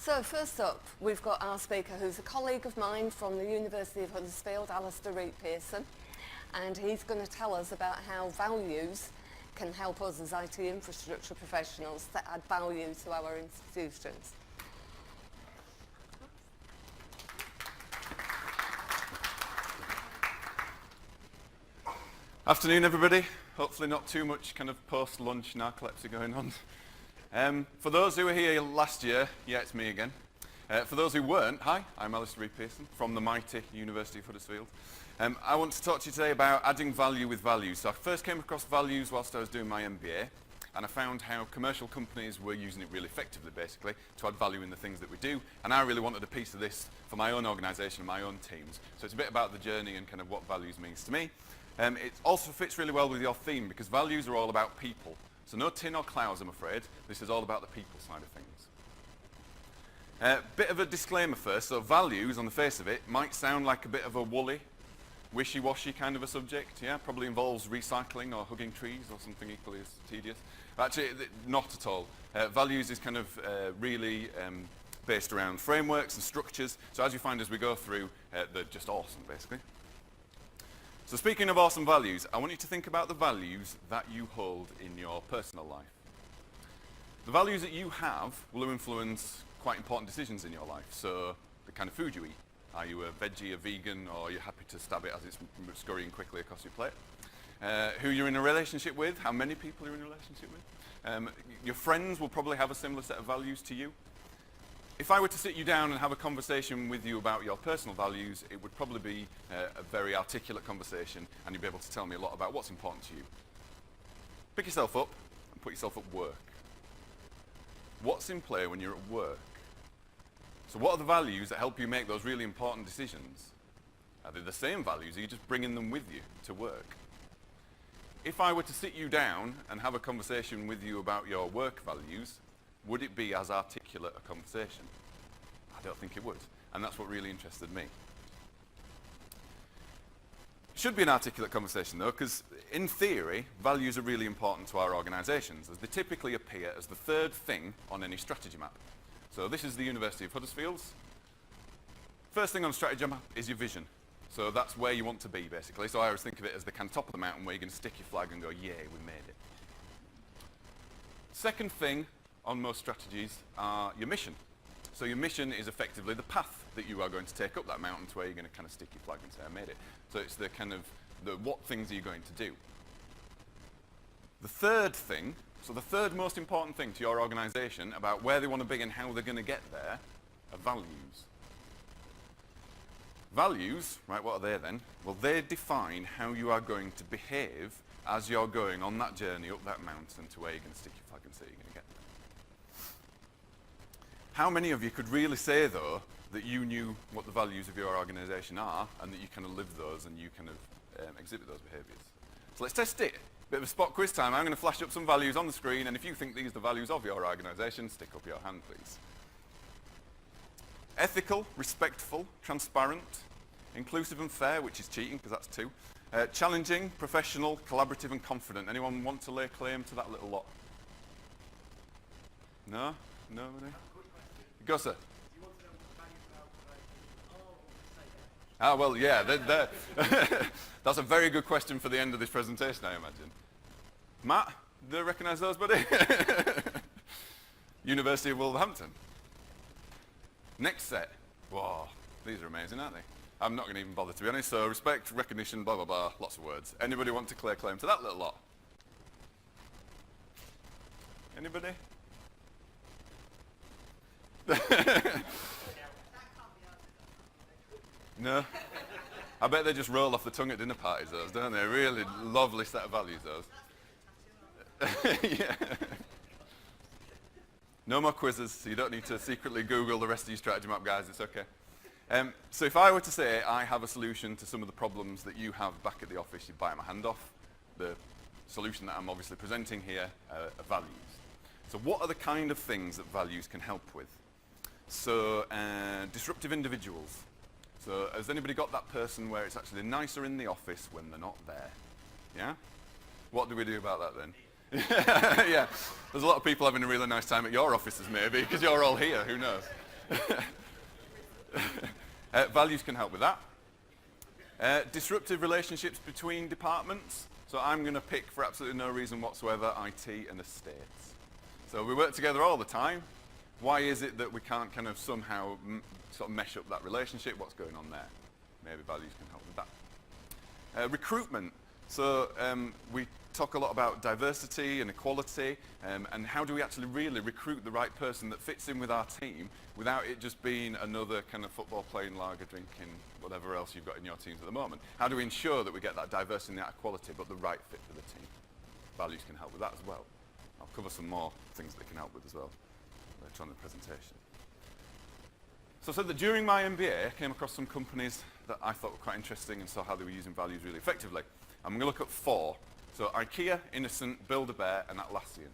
So first up, we've got our speaker who's a colleague of mine from the University of Huddersfield, Alistair Reid-Pearson, and he's going to tell us about how values can help us as IT infrastructure professionals to add value to our institutions. Afternoon, everybody. Hopefully not too much kind of post-lunch narcolepsy going on. For those who were here last year, yeah, it's me again. For those who weren't, hi, I'm Alistair Reid-Pearson from the mighty University of Huddersfield. I want to talk to you today about adding value with values. So I first came across values whilst I was doing my MBA, and I found how commercial companies were using it really effectively, basically, to add value in the things that we do. And I really wanted a piece of this for my own organisation and my own teams. So it's a bit about the journey and kind of what values means to me. It also fits really well with your theme because values are all about people. So no tin or clouds, I'm afraid. This is all about the people side of things. Bit of a disclaimer first. So values, on the face of it, might sound like a bit of a woolly, wishy-washy kind of a subject. Yeah, probably involves recycling or hugging trees or something equally as tedious. Actually, not at all. Values is kind of really based around frameworks and structures. So as you find as we go through, they're just awesome, basically. So speaking of awesome values, I want you to think about the values that you hold in your personal life. The values that you have will influence quite important decisions in your life. So the kind of food you eat. Are you a veggie, a vegan, or are you happy to stab it as it's scurrying quickly across your plate? Who you're in a relationship with, how many people you're in a relationship with. Your friends will probably have a similar set of values to you. If I were to sit you down and have a conversation with you about your personal values, it would probably be a very articulate conversation, and you'd be able to tell me a lot about what's important to you. Pick yourself up and put yourself at work. What's in play when you're at work? So what are the values that help you make those really important decisions? Are they the same values, or are you just bringing them with you to work? If I were to sit you down and have a conversation with you about your work values, would it be as articulate a conversation? I don't think it would, and that's what really interested me. It should be an articulate conversation though, because in theory, values are really important to our organisations, as they typically appear as the third thing on any strategy map. So this is the University of Huddersfield's. First thing on a strategy map is your vision. So that's where you want to be, basically. So I always think of it as the kind of top of the mountain where you're going to stick your flag and go, yay, we made it. Second thing on most strategies are your mission. So your mission is effectively the path that you are going to take up that mountain to where you're going to kind of stick your flag and say, I made it. So it's the kind of, what things are you going to do? The third thing, so the third most important thing to your organisation about where they want to be and how they're going to get there are values. Values, right, what are they then? Well, they define how you are going to behave as you're going on that journey up that mountain to where you're going to stick your flag and say you're going to get there. How many of you could really say, though, that you knew what the values of your organisation are and that you kind of live those and you kind of exhibit those behaviours? So let's test it. Bit of a spot quiz time. I'm going to flash up some values on the screen, and if you think these are the values of your organisation, stick up your hand, please. Ethical, respectful, transparent, inclusive and fair, which is cheating because that's 2. Challenging, professional, collaborative and confident. Anyone want to lay claim to that little lot? No? Nobody? Go, sir. Ah, well, yeah, that's a very good question for the end of this presentation, I imagine. Matt, do you recognise those, buddy? University of Wolverhampton. Next set. Whoa, these are amazing, aren't they? I'm not going to even bother, to be honest. So respect, recognition, blah, blah, blah, lots of words. Anybody want to lay claim to that little lot? Anybody? No? I bet they just roll off the tongue at dinner parties, those, don't they? Really lovely set of values, those. Yeah. No more quizzes, so you don't need to secretly Google the rest of your strategy map, guys. It's okay. So if I were to say I have a solution to some of the problems that you have back at the office, you'd bite my hand off. The solution that I'm obviously presenting here are values. So what are the kind of things that values can help with? So disruptive individuals. So has anybody got that person where it's actually nicer in the office when they're not there? Yeah? What do we do about that then? Yeah, there's a lot of people having a really nice time at your offices maybe, because you're all here, who knows? Values can help with that. Disruptive relationships between departments. So I'm going to pick, for absolutely no reason whatsoever, IT and estates. So we work together all the time. Why is it that we can't kind of somehow sort of mesh up that relationship? What's going on there? Maybe values can help with that. Recruitment. So we talk a lot about diversity and equality, and how do we actually really recruit the right person that fits in with our team without it just being another kind of football playing, lager drinking, whatever else you've got in your teams at the moment. How do we ensure that we get that diversity and that equality, but the right fit for the team? Values can help with that as well. I'll cover some more things that can help with as well later on in the presentation. So I said that during my MBA, I came across some companies that I thought were quite interesting and saw how they were using values really effectively. I'm going to look at 4. So IKEA, Innocent, Build-A-Bear, and Atlassian.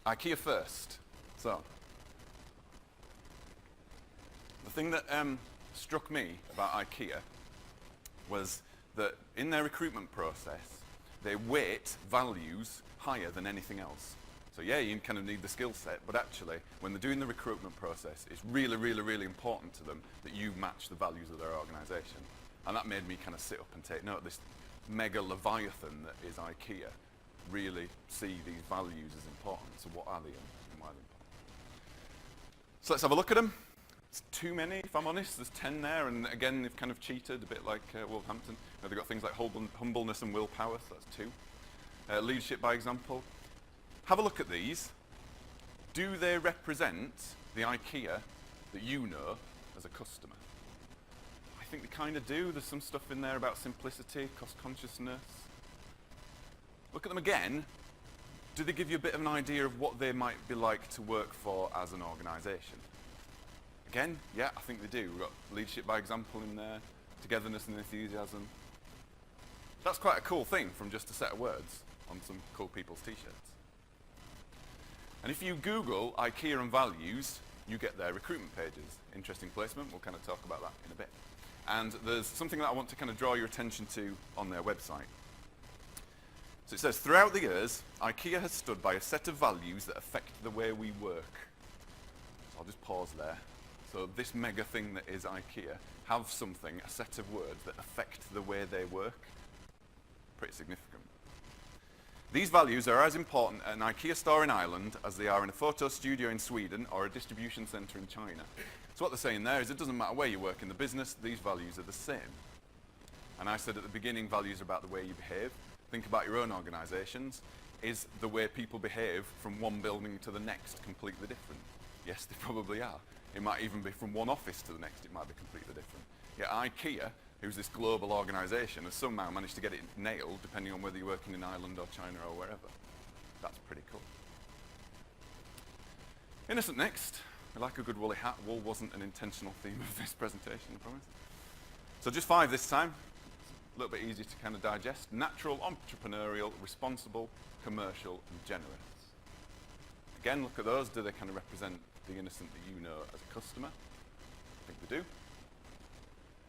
IKEA first. So the thing that struck me about IKEA was that in their recruitment process, they weight values higher than anything else. So yeah, you kind of need the skill set, but actually, when they're doing the recruitment process, it's really, really, really important to them that you match the values of their organisation. And that made me kind of sit up and take note. This mega leviathan that is IKEA really see these values as important. So what are they and why are they important? So let's have a look at them. It's too many, if I'm honest. There's 10 there, and again, they've kind of cheated, a bit like Wolverhampton. They've got things like humbleness and willpower, so that's 2. Leadership by example. Have a look at these. Do they represent the IKEA that you know as a customer? I think they kind of do. There's some stuff in there about simplicity, cost consciousness. Look at them again. Do they give you a bit of an idea of what they might be like to work for as an organisation? Again, yeah, I think they do. We've got leadership by example in there, togetherness and enthusiasm. That's quite a cool thing from just a set of words on some cool people's t-shirts. And if you Google IKEA and values, you get their recruitment pages. Interesting placement, we'll kind of talk about that in a bit. And there's something that I want to kind of draw your attention to on their website. So it says, throughout the years, IKEA has stood by a set of values that affect the way we work. So I'll just pause there. So this mega thing that is IKEA have something, a set of words that affect the way they work. Pretty significant. These values are as important at an IKEA store in Ireland as they are in a photo studio in Sweden or a distribution centre in China. So what they're saying there is it doesn't matter where you work in the business, these values are the same. And I said at the beginning, values are about the way you behave. Think about your own organisations. Is the way people behave from one building to the next completely different? Yes, they probably are. It might even be from one office to the next, it might be completely different. Yet IKEA, who's this global organisation, has somehow managed to get it nailed, depending on whether you're working in Ireland or China or wherever. That's pretty cool. Innocent next. I like a good woolly hat. Wool wasn't an intentional theme of this presentation, I promise. So just 5 this time. A little bit easier to kind of digest. Natural, entrepreneurial, responsible, commercial, and generous. Again, look at those. Do they kind of represent the Innocent that you know as a customer? I think they do.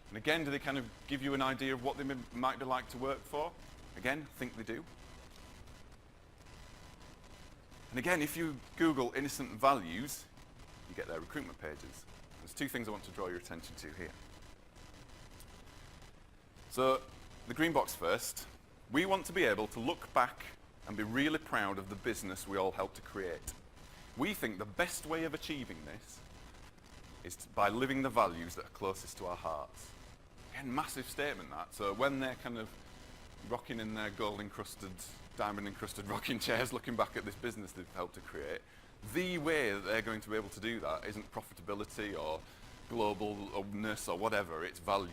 And again, do they kind of give you an idea of what they might be like to work for? Again, I think they do. And again, if you Google Innocent values, you get their recruitment pages. There's 2 things I want to draw your attention to here. So, the green box first. We want to be able to look back and be really proud of the business we all helped to create. We think the best way of achieving this is by living the values that are closest to our hearts. Again, massive statement that. So when they're kind of rocking in their gold-encrusted, diamond-encrusted rocking chairs looking back at this business they've helped to create, the way that they're going to be able to do that isn't profitability or globalness or whatever, it's values.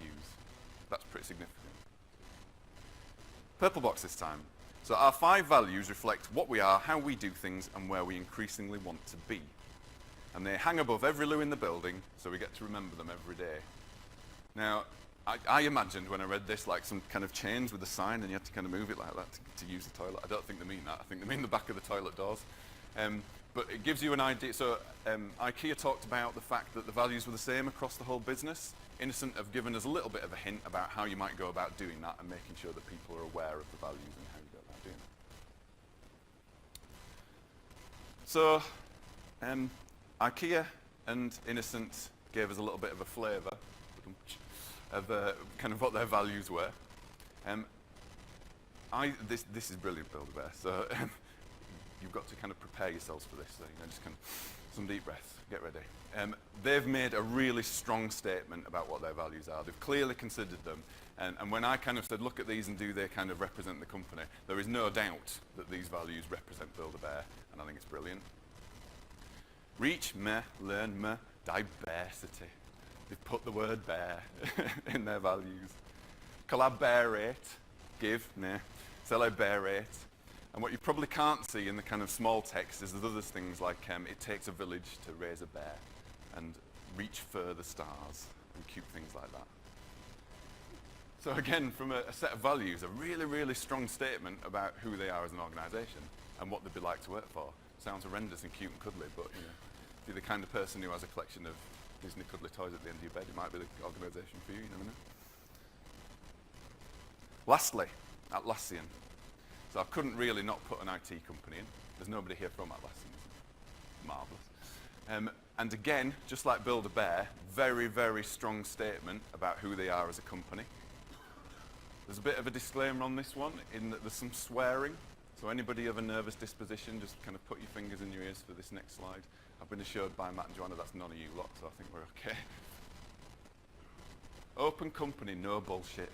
That's pretty significant. Purple box this time. So our 5 values reflect what we are, how we do things, and where we increasingly want to be. And they hang above every loo in the building, so we get to remember them every day. Now, I imagined when I read this like some kind of chains with a sign and you had to kind of move it like that to use the toilet. I don't think they mean that. I think they mean the back of the toilet doors. But it gives you an idea. So IKEA talked about the fact that the values were the same across the whole business. Innocent have given us a little bit of a hint about how you might go about doing that and making sure that people are aware of the values and how you go about doing that. So IKEA and Innocent gave us a little bit of a flavour of kind of what their values were. This is brilliant, Build-A-Bear. So you've got to kind of prepare yourselves for this. So, just kind of some deep breaths. Get ready. They've made a really strong statement about what their values are. They've clearly considered them. And when I kind of said, look at these and do they kind of represent the company, there is no doubt that these values represent Build-A-Bear, and I think it's brilliant. Reach, meh, learn, meh, diversity. They've put the word bear in their values. Collaborate, give, nah. Celebrate. And what you probably can't see in the kind of small text is there's other things like it takes a village to raise a bear and reach further stars and cute things like that. So again, from a set of values, a really, really strong statement about who they are as an organisation and what they'd be like to work for. Sounds horrendous and cute and cuddly, but if you're the kind of person who has a collection of Disney cuddly toys at the end of your bed, it might be the organisation for you, you never know. Lastly, Atlassian. So I couldn't really not put an IT company in. There's nobody here from Atlassian. Marvellous. And again, just like Build-A-Bear, very, very strong statement about who they are as a company. There's a bit of a disclaimer on this one in that there's some swearing. So anybody of a nervous disposition, just kind of put your fingers in your ears for this next slide. I've been assured by Matt and Joanna that's none of you lot, so I think we're okay. Open company, no bullshit.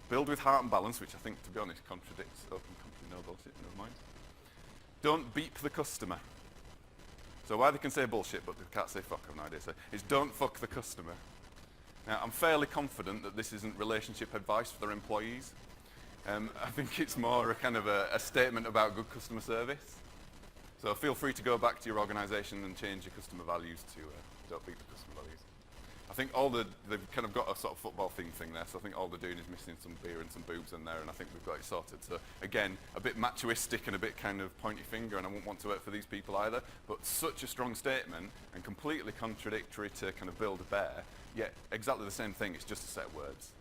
Build with heart and balance, which I think, to be honest, contradicts open company, no bullshit, never mind. Don't beep the customer. So why they can say bullshit, but they can't say fuck, I've no idea. So it's don't fuck the customer. Now, I'm fairly confident that this isn't relationship advice for their employees. I think it's more a kind of a statement about good customer service. So feel free to go back to your organisation and change your customer values to don't beat the customer values. I think they've kind of got a sort of football theme thing there, so I think all they're doing is missing some beer and some boobs in there, and I think we've got it sorted. So again, a bit machoistic and a bit kind of pointy finger, and I wouldn't want to work for these people either, but such a strong statement and completely contradictory to kind of Build-A-Bear, yet exactly the same thing, it's just a set of words.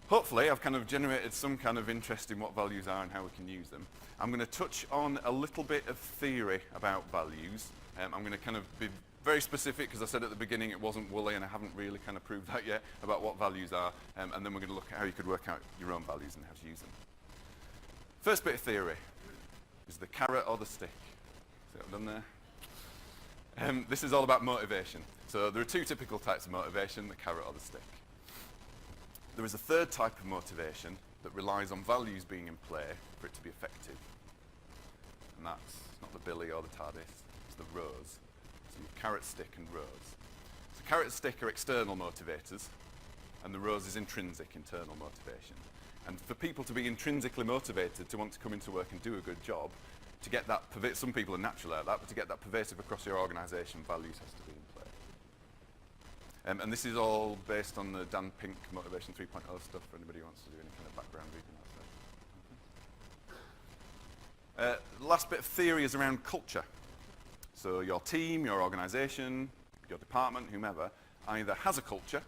Hopefully, I've kind of generated some kind of interest in what values are and how we can use them. I'm going to touch on a little bit of theory about values. I'm going to kind of be very specific, because I said at the beginning it wasn't woolly, and I haven't really kind of proved that yet about what values are, and then we're going to look at how you could work out your own values and how to use them. First bit of theory is the carrot or the stick. See what I've done there? This is all about motivation. So there are two typical types of motivation, the carrot or the stick. There is a third type of motivation that relies on values being in play for it to be effective. And that's not the Billy or the TARDIS, it's the rose. So you have carrot, stick and rose. So carrot and stick are external motivators, and the rose is intrinsic, internal motivation. And for people to be intrinsically motivated to want to come into work and do a good job, to get that, some people are naturally like that, but to get that pervasive across your organisation, values has to be in play. And this is all based on the Dan Pink Motivation 3.0 stuff for anybody who wants to do any kind of background reading. The last bit of theory is around culture. So your team, your organisation, your department, whomever, either has a culture,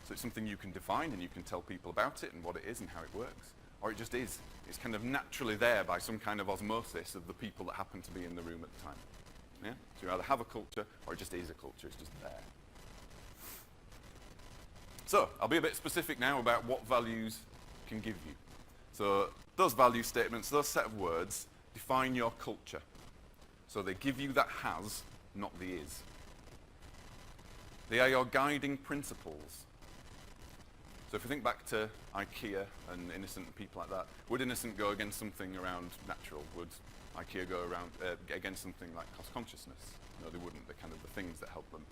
so it's something you can define and you can tell people about it and what it is and how it works, or it just is. It's kind of naturally there by some kind of osmosis of the people that happen to be in the room at the time. Yeah? So you either have a culture or it just is a culture, it's just there. So, I'll be a bit specific now about what values can give you. So, those value statements, those set of words, define your culture. So they give you that has, not the is. They are your guiding principles. So if we think back to IKEA and Innocent and people like that, would Innocent go against something around natural? Would IKEA go around against something like cost consciousness? No, they wouldn't. They're kind of the things that help them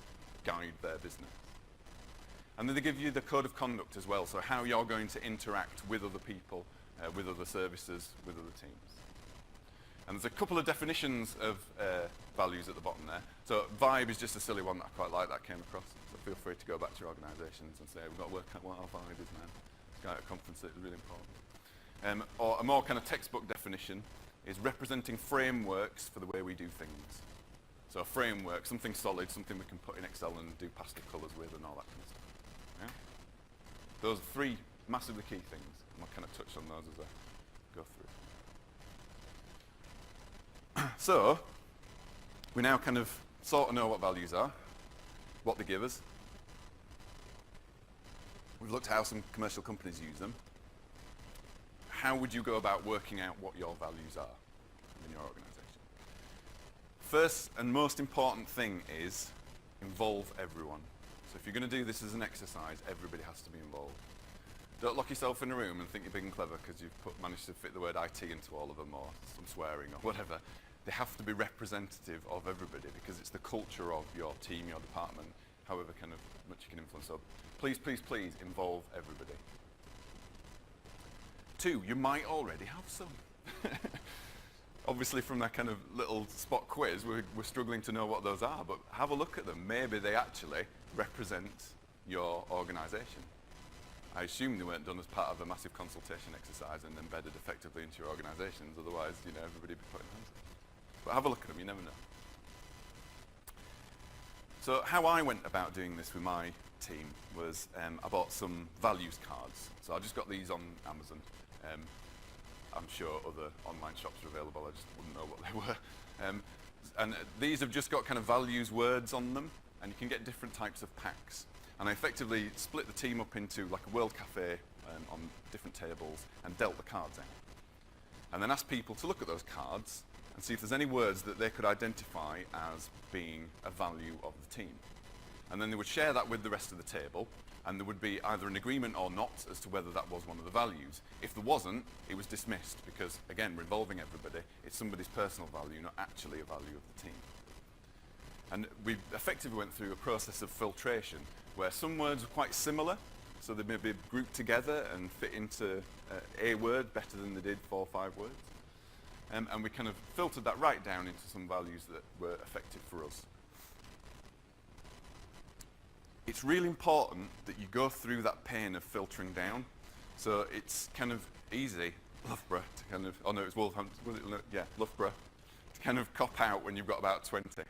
guide their business. And then they give you the code of conduct as well, so how you're going to interact with other people, with other services, with other teams. And there's a couple of definitions of values at the bottom there. So vibe is just a silly one that I quite like, that came across. So feel free to go back to your organisations and say, we've got to work out what our vibe is, man. This guy at a conference is really important. Or a more kind of textbook definition is representing frameworks for the way we do things. So a framework, something solid, something we can put in Excel and do pastel colours with and all that kind of stuff. Yeah? Those are three massively key things, and I'll kind of touch on those as I go through. So, we now kind of sort of know what values are, what they give us. We've looked at how some commercial companies use them. How would you go about working out what your values are in your organisation? First and most important thing is involve everyone. So if you're going to do this as an exercise, everybody has to be involved. Don't lock yourself in a room and think you're big and clever because you've managed to fit the word IT into all of them or some swearing or whatever. They have to be representative of everybody because it's the culture of your team, your department, however kind of much you can influence. So please, please, please involve everybody. 2, you might already have some. Obviously from that kind of little spot quiz, we're struggling to know what those are, but have a look at them. Maybe they actually represent your organisation. I assume they weren't done as part of a massive consultation exercise and embedded effectively into your organisations, otherwise, you know, everybody would be putting hands up. But have a look at them, you never know. So how I went about doing this with my team was I bought some values cards. So I just got these on Amazon. I'm sure other online shops are available, I just wouldn't know what they were. And these have just got kind of values words on them, and you can get different types of packs. And I effectively split the team up into like a World Cafe on different tables and dealt the cards out. And then asked people to look at those cards and see if there's any words that they could identify as being a value of the team. And then they would share that with the rest of the table, and there would be either an agreement or not as to whether that was one of the values. If there wasn't, it was dismissed because, again, we're involving everybody. It's somebody's personal value, not actually a value of the team. And we effectively went through a process of filtration where some words were quite similar, so they may be grouped together and fit into a word better than they did 4 or 5 words. And we kind of filtered that right down into some values that were effective for us. It's really important that you go through that pain of filtering down. So it's kind of easy, Loughborough, to kind of, oh no, it's Wolverhampton, was it? Yeah, Loughborough, to kind of cop out when you've got about 20.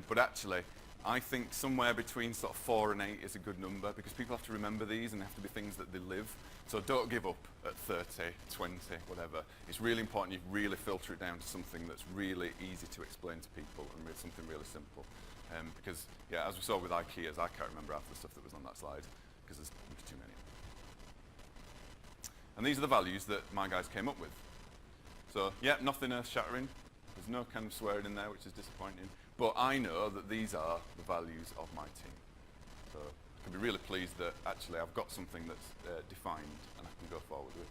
But actually, I think somewhere between sort of 4 and 8 is a good number because people have to remember these and they have to be things that they live. So don't give up at 30, 20, whatever. It's really important you really filter it down to something that's really easy to explain to people and something really simple. Because, yeah, as we saw with IKEAs, I can't remember half the stuff that was on that slide because there's too many. And these are the values that my guys came up with. So, yeah, nothing earth-shattering. There's no kind of swearing in there, which is disappointing. But I know that these are the values of my team. So I can be really pleased that actually I've got something that's defined and I can go forward with.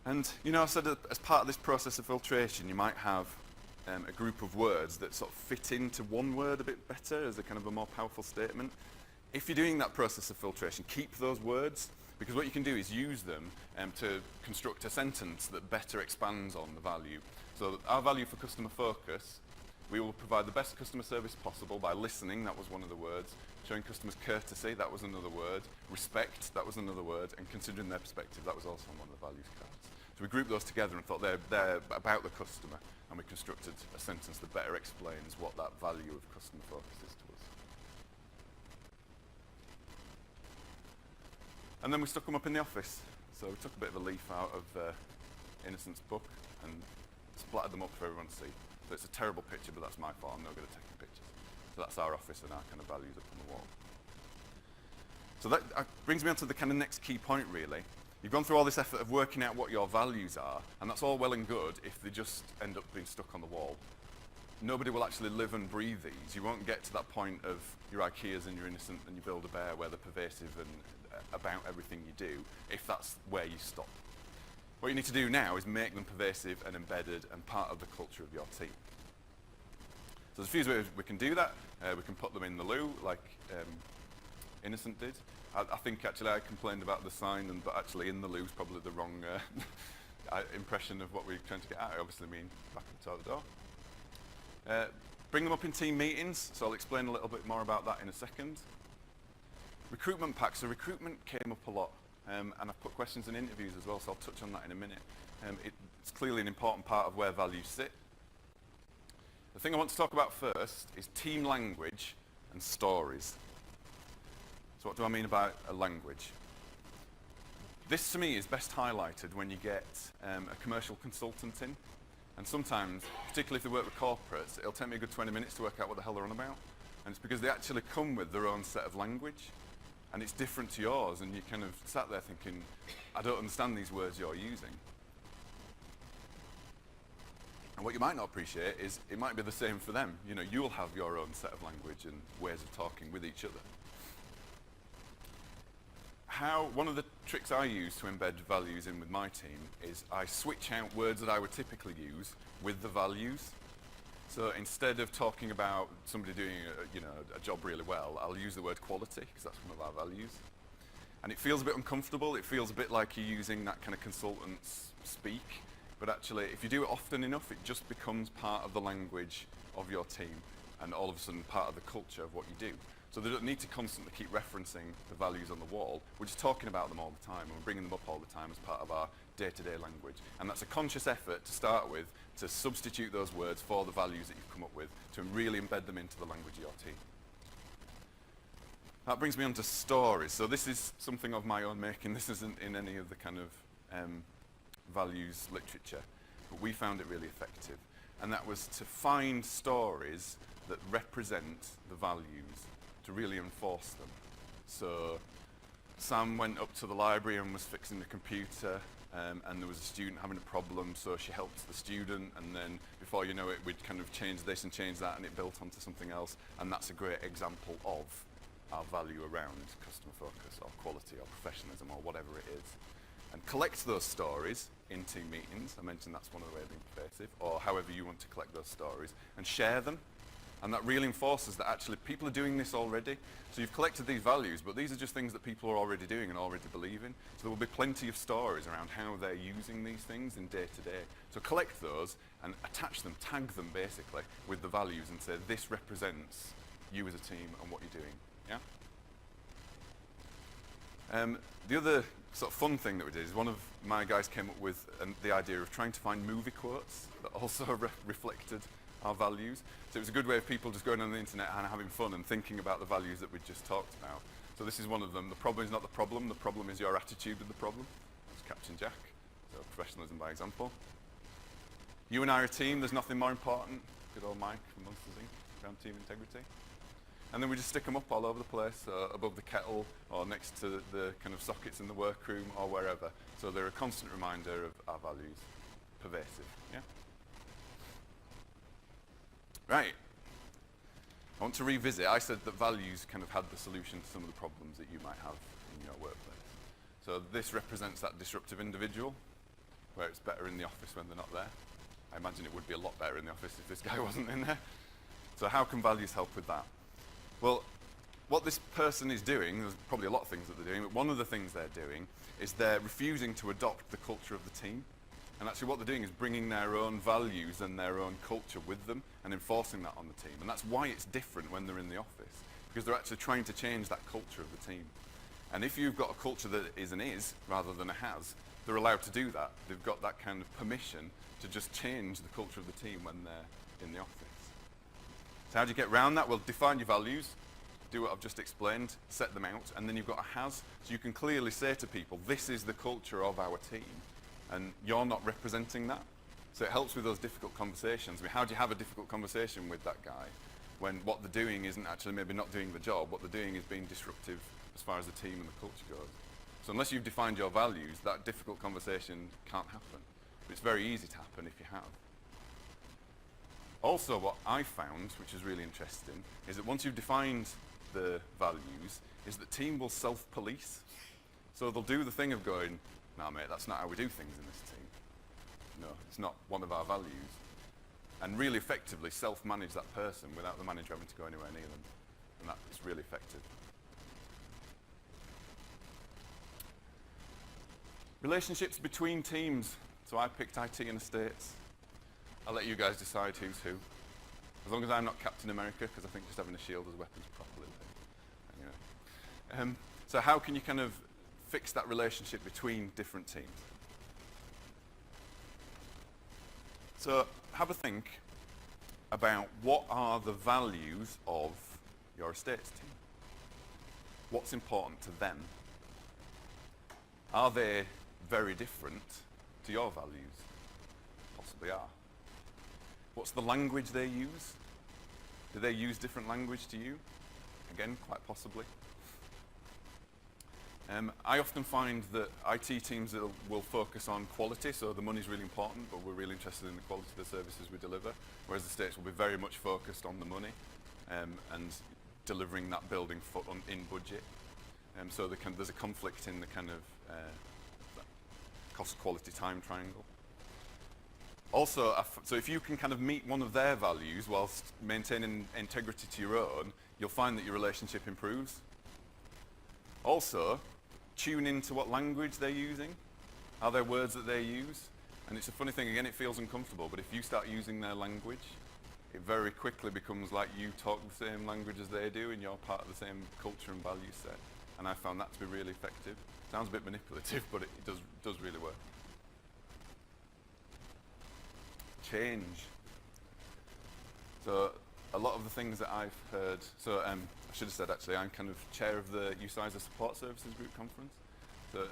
And, you know, I said that as part of this process of filtration, you might have a group of words that sort of fit into one word a bit better as a kind of a more powerful statement. If you're doing that process of filtration, keep those words, because what you can do is use them to construct a sentence that better expands on the value. So our value for customer focus, we will provide the best customer service possible by listening, that was one of the words, showing customers courtesy, that was another word, respect, that was another word, and considering their perspective, that was also on one of the values cards. So we grouped those together and thought they're about the customer, and we constructed a sentence that better explains what that value of customer focus is to us. And then we stuck them up in the office. So we took a bit of a leaf out of Innocent's book and splattered them up for everyone to see. So it's a terrible picture, but that's my fault. I'm not good at taking pictures. So that's our office and our kind of values up on the wall. So that brings me on to the kind of next key point, really. You've gone through all this effort of working out what your values are, and that's all well and good if they just end up being stuck on the wall. Nobody will actually live and breathe these. You won't get to that point of your IKEAs and your Innocent and your Build-A-Bear where they're pervasive and about everything you do, if that's where you stop. What you need to do now is make them pervasive and embedded and part of the culture of your team. So there's a few ways we can do that. We can put them in the loo, like Innocent did. I think actually I complained about the sign, but actually in the loo is probably the wrong impression of what we're trying to get at. I obviously mean back at the toilet door. Bring them up in team meetings, so I'll explain a little bit more about that in a second. Recruitment packs. So recruitment came up a lot, and I've put questions in interviews as well, so I'll touch on that in a minute. It's clearly an important part of where values sit. The thing I want to talk about first is team language and stories. So what do I mean about a language? This to me is best highlighted when you get a commercial consultant in. And sometimes, particularly if they work with corporates, it'll take me a good 20 minutes to work out what the hell they're on about. And it's because they actually come with their own set of language, and it's different to yours, and you kind of sat there thinking, I don't understand these words you're using. And what you might not appreciate is it might be the same for them. You know, you'll have your own set of language and ways of talking with each other. One of the tricks I use to embed values in with my team is I switch out words that I would typically use with the values. So instead of talking about somebody doing a job really well, I'll use the word quality, because that's one of our values. And it feels a bit uncomfortable. It feels a bit like you're using that kind of consultant's speak. But actually, if you do it often enough, it just becomes part of the language of your team, and all of a sudden part of the culture of what you do. So they don't need to constantly keep referencing the values on the wall. We're just talking about them all the time, and we're bringing them up all the time as part of our day-to-day language. And that's a conscious effort to start with, to substitute those words for the values that you've come up with, to really embed them into the language of your team. That brings me on to stories. So this is something of my own making. This isn't in any of the kind of values literature, but we found it really effective. And that was to find stories that represent the values, to really enforce them. So Sam went up to the library and was fixing the computer, and there was a student having a problem, so she helped the student, and then before you know it, we'd kind of change this and change that, and it built onto something else. And that's a great example of our value around customer focus or quality or professionalism or whatever it is. And collect those stories in team meetings. I mentioned that's one of the ways of being pervasive, or however you want to collect those stories, and share them. And that really enforces that actually people are doing this already. So you've collected these values, but these are just things that people are already doing and already believe in. So there will be plenty of stories around how they're using these things in day to day. So collect those and attach them, tag them basically with the values, and say this represents you as a team and what you're doing. Yeah? The other sort of fun thing that we did is one of my guys came up with the idea of trying to find movie quotes that also reflected our values. So it was a good way of people just going on the internet and having fun and thinking about the values that we just talked about. So this is one of them. The problem is not the problem is your attitude with the problem. That's Captain Jack. So professionalism by example. You and I are a team, there's nothing more important. Good old Mike from Monsters Inc. around team integrity. And then we just stick them up all over the place, above the kettle or next to the kind of sockets in the workroom or wherever. So they're a constant reminder of our values. Pervasive, yeah? Right. I want to revisit. I said that values kind of had the solution to some of the problems that you might have in your workplace. So this represents that disruptive individual, where it's better in the office when they're not there. I imagine it would be a lot better in the office if this guy wasn't in there. So how can values help with that? Well, what this person is doing, there's probably a lot of things that they're doing, but one of the things they're doing is they're refusing to adopt the culture of the team. And actually what they're doing is bringing their own values and their own culture with them and enforcing that on the team. And that's why it's different when they're in the office, because they're actually trying to change that culture of the team. And if you've got a culture that is an is rather than a has, they're allowed to do that. They've got that kind of permission to just change the culture of the team when they're in the office. So how do you get around that? Well, define your values, do what I've just explained, set them out, and then you've got a has. So you can clearly say to people, this is the culture of our team. And you're not representing that. So it helps with those difficult conversations. I mean, how do you have a difficult conversation with that guy when what they're doing isn't actually maybe not doing the job? What they're doing is being disruptive as far as the team and the culture goes. So unless you've defined your values, that difficult conversation can't happen. But it's very easy to happen if you have. Also, what I found, which is really interesting, is that once you've defined the values, is that team will self-police. So they'll do the thing of going, nah mate, that's not how we do things in this team. No, it's not one of our values. And really effectively self-manage that person without the manager having to go anywhere near them. And that's really effective. Relationships between teams. So I picked IT and estates. I'll let you guys decide who's who. As long as I'm not Captain America, because I think just having a shield as weapons properly. Anyway. So how can you kind of fix that relationship between different teams? So have a think about what are the values of your estates team. What's important to them? Are they very different to your values? Possibly are. What's the language they use? Do they use different language to you? Again, quite possibly. I often find that IT teams will focus on quality, so the money's really important, but we're really interested in the quality of the services we deliver, whereas the States will be very much focused on the money and delivering that building in budget. So there's a conflict in the kind of cost-quality time triangle. Also, so if you can kind of meet one of their values whilst maintaining integrity to your own, you'll find that your relationship improves. Also, tune into what language they're using. Are there words that they use? And it's a funny thing, again, it feels uncomfortable, but if you start using their language, it very quickly becomes like you talk the same language as they do and you're part of the same culture and value set. And I found that to be really effective. Sounds a bit manipulative, but it does really work. Change. So a lot of the things that I've heard, so I should have said actually, I'm kind of chair of the UCISA Support Services Group conference, so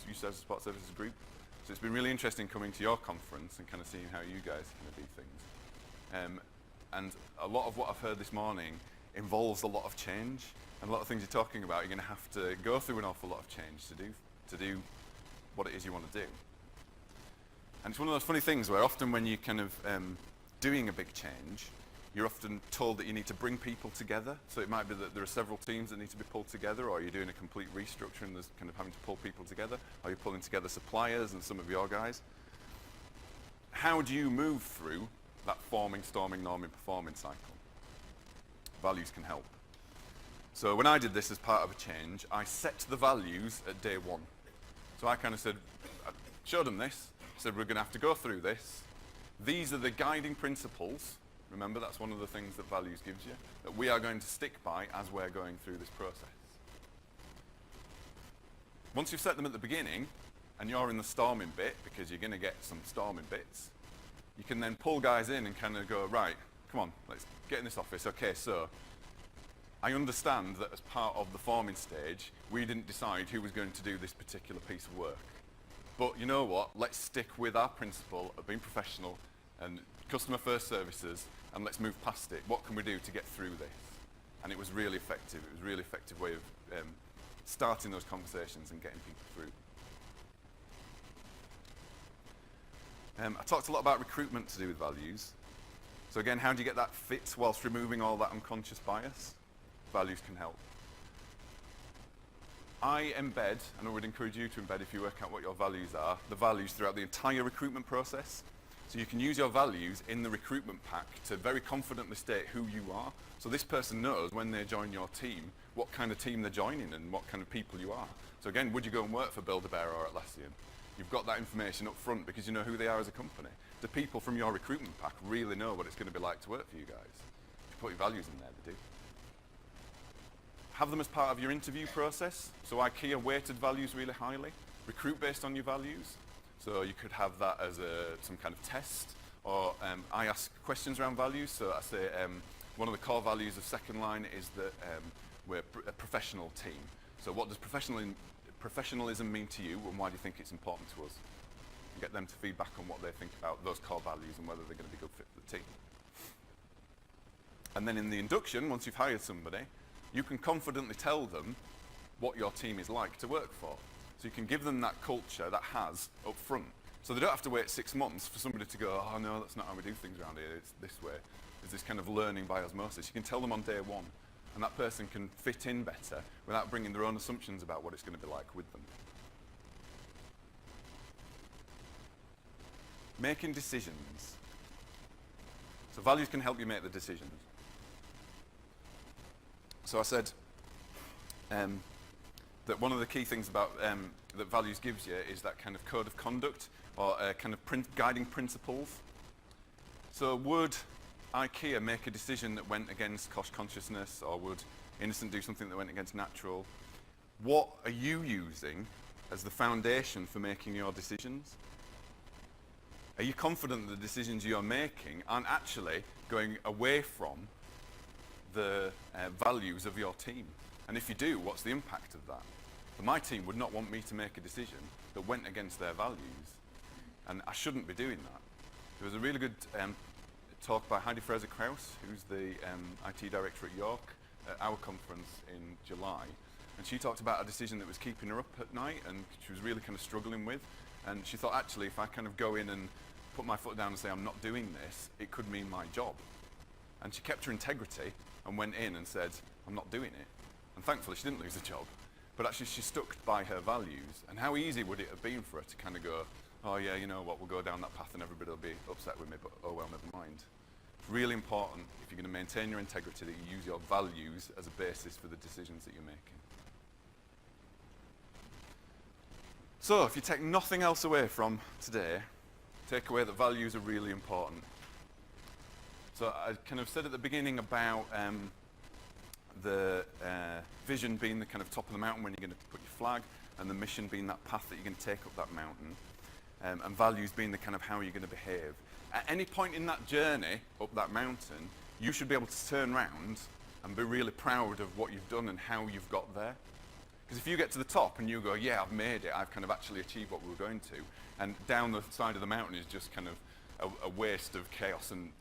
UCISA Support Services Group. So it's been really interesting coming to your conference and kind of seeing how you guys kind of do things. And a lot of what I've heard this morning involves a lot of change, and a lot of things you're talking about, you're going to have to go through an awful lot of change to do what it is you want to do. And it's one of those funny things where often when you're kind of doing a big change, you're often told that you need to bring people together. So it might be that there are several teams that need to be pulled together, or you're doing a complete restructure and there's kind of having to pull people together, or you're pulling together suppliers and some of your guys. How do you move through that forming, storming, norming, performing cycle? Values can help. So when I did this as part of a change, I set the values at day one. So I kind of said, I showed them this, said we're going to have to go through this. These are the guiding principles. Remember, that's one of the things that values gives you, that we are going to stick by as we're going through this process. Once you've set them at the beginning, and you're in the storming bit, because you're going to get some storming bits, you can then pull guys in and kind of go, right, come on, let's get in this office. Okay, so I understand that as part of the forming stage, we didn't decide who was going to do this particular piece of work. But you know what? Let's stick with our principle of being professional and customer first services, and let's move past it. What can we do to get through this? And it was really effective. It was a really effective way of starting those conversations and getting people through. I talked a lot about recruitment to do with values. So again, how do you get that fit whilst removing all that unconscious bias? Values can help. I embed, and I would encourage you to embed if you work out what your values are, the values throughout the entire recruitment process. So you can use your values in the recruitment pack to very confidently state who you are. So this person knows when they join your team, what kind of team they're joining and what kind of people you are. So again, would you go and work for Build-A-Bear or Atlassian? You've got that information up front because you know who they are as a company. The people from your recruitment pack really know what it's going to be like to work for you guys. If you put your values in there, they do. Have them as part of your interview process. So IKEA weighted values really highly. Recruit based on your values. So you could have that as some kind of test, or I ask questions around values. So I say one of the core values of second line is that we're a professional team. So what does professionalism mean to you, and why do you think it's important to us? And get them to feedback on what they think about those core values and whether they're going to be a good fit for the team. And then in the induction, once you've hired somebody, you can confidently tell them what your team is like to work for. So you can give them that culture, that has, up front. So they don't have to wait 6 months for somebody to go, oh no, that's not how we do things around here, it's this way. There's this kind of learning by osmosis. You can tell them on day one, and that person can fit in better without bringing their own assumptions about what it's going to be like with them. Making decisions. So values can help you make the decisions. So I said that one of the key things about that values gives you is that kind of code of conduct, or kind of guiding principles. So would IKEA make a decision that went against cost consciousness, or would Innocent do something that went against natural? What are you using as the foundation for making your decisions? Are you confident that the decisions you're making aren't actually going away from the values of your team? And if you do, what's the impact of that? But my team would not want me to make a decision that went against their values, and I shouldn't be doing that. There was a really good talk by Heidi Fraser-Krauss, who's the IT director at York, at our conference in July. And she talked about a decision that was keeping her up at night and she was really kind of struggling with. And she thought, actually, if I kind of go in and put my foot down and say I'm not doing this, it could mean my job. And she kept her integrity and went in and said, I'm not doing it. And thankfully she didn't lose the job. But actually she stuck by her values. And how easy would it have been for her to kind of go, oh yeah, you know what, we'll go down that path and everybody will be upset with me, but oh well, never mind. It's really important, if you're going to maintain your integrity, that you use your values as a basis for the decisions that you're making. So, if you take nothing else away from today, take away that values are really important. So I kind of said at the beginning about the vision being the kind of top of the mountain when you're going to put your flag, and the mission being that path that you're going to take up that mountain, and values being the kind of how you're going to behave. At any point in that journey up that mountain, you should be able to turn around and be really proud of what you've done and how you've got there. Because if you get to the top and you go, yeah, I've made it, I've kind of actually achieved what we were going to, and down the side of the mountain is just kind of a waste of chaos and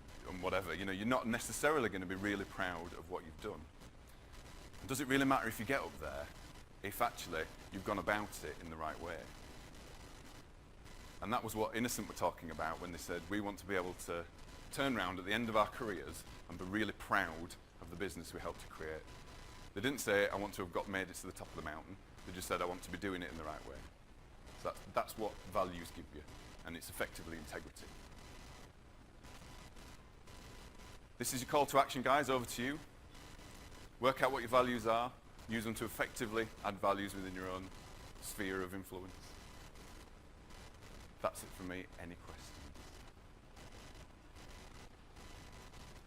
whatever, you know, you're not necessarily going to be really proud of what you've done. And does it really matter if you get up there, if actually you've gone about it in the right way? And that was what Innocent were talking about when they said we want to be able to turn around at the end of our careers and be really proud of the business we helped to create. They didn't say, I want to have made it to the top of the mountain. They just said, I want to be doing it in the right way. So that's what values give you, and it's effectively integrity. This is your call to action, guys. Over to you. Work out what your values are. Use them to effectively add values within your own sphere of influence. That's it from me. Any questions?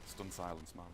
Stunned silence, man.